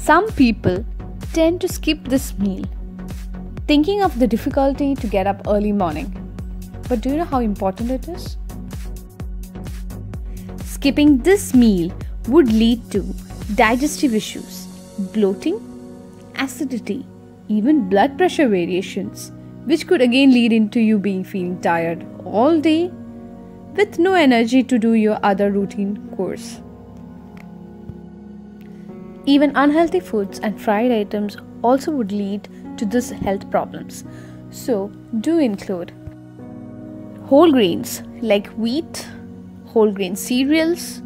Some people tend to skip this meal, thinking of the difficulty to get up early morning. But do you know how important it is? Skipping this meal would lead to digestive issues, bloating, acidity, even blood pressure variations, which could again lead into you feeling tired all day with no energy to do your other routine course. Even unhealthy foods and fried items also would lead to these health problems. So do include whole grains like wheat, whole grain cereals,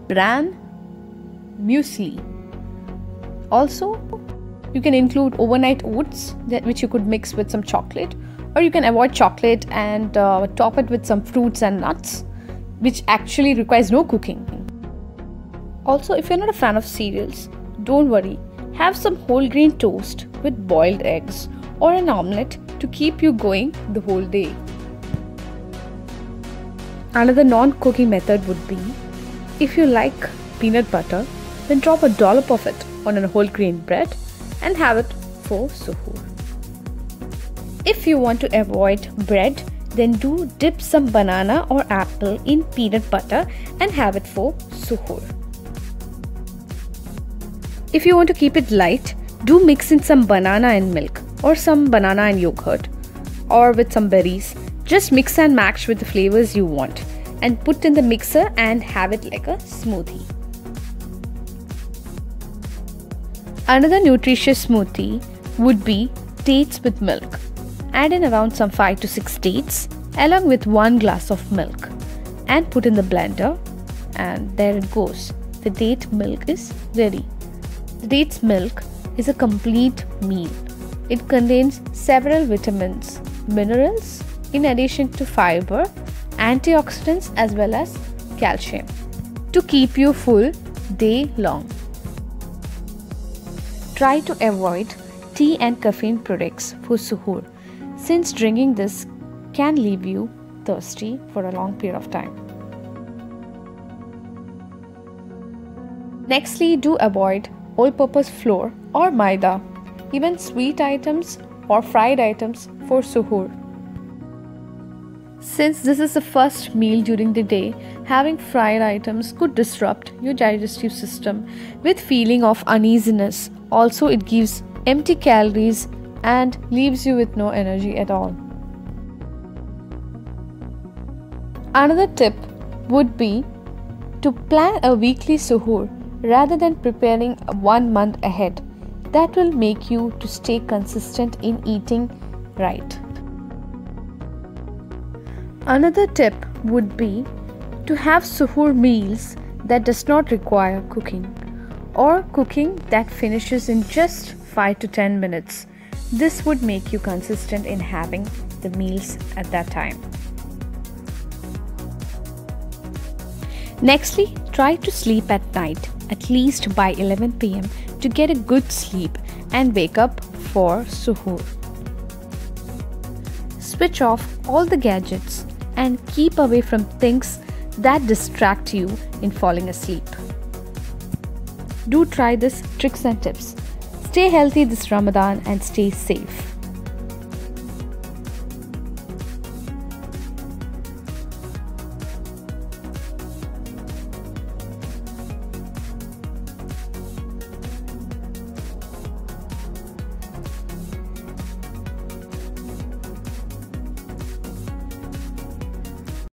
bran, muesli. Also, you can include overnight oats which you could mix with some chocolate, or you can avoid chocolate and top it with some fruits and nuts, which actually requires no cooking. Also, if you're not a fan of cereals, don't worry. Have some whole grain toast with boiled eggs or an omelette to keep you going the whole day. Another non-cooking method would be, if you like peanut butter, then drop a dollop of it on a whole grain bread and have it for suhoor. If you want to avoid bread, then do dip some banana or apple in peanut butter and have it for suhoor. If you want to keep it light, do mix in some banana and milk or some banana and yogurt or with some berries. Just mix and match with the flavors you want and put in the mixer and have it like a smoothie. Another nutritious smoothie would be dates with milk. Add in around some 5 to 6 dates along with 1 glass of milk and put in the blender, and there it goes. The date milk is ready. The dates milk is a complete meal. It contains several vitamins, minerals, in addition to fiber, antioxidants as well as calcium to keep you full day long. Try to avoid tea and caffeine products for suhoor, since drinking this can leave you thirsty for a long period of time. Nextly, do avoid all-purpose flour or maida, even sweet items or fried items for suhoor. Since this is the first meal during the day, having fried items could disrupt your digestive system with feeling of uneasiness. Also, it gives empty calories and leaves you with no energy at all. Another tip would be to plan a weekly suhoor rather than preparing 1 month ahead. That will make you to stay consistent in eating right. Another tip would be to have suhoor meals that does not require cooking, or cooking that finishes in just 5 to 10 minutes. This would make you consistent in having the meals at that time. Nextly, try to sleep at night at least by 11 p.m. to get a good sleep and wake up for suhoor. Switch off all the gadgets and keep away from things that distract you in falling asleep. Do try these tricks and tips. Stay healthy this Ramadan and stay safe.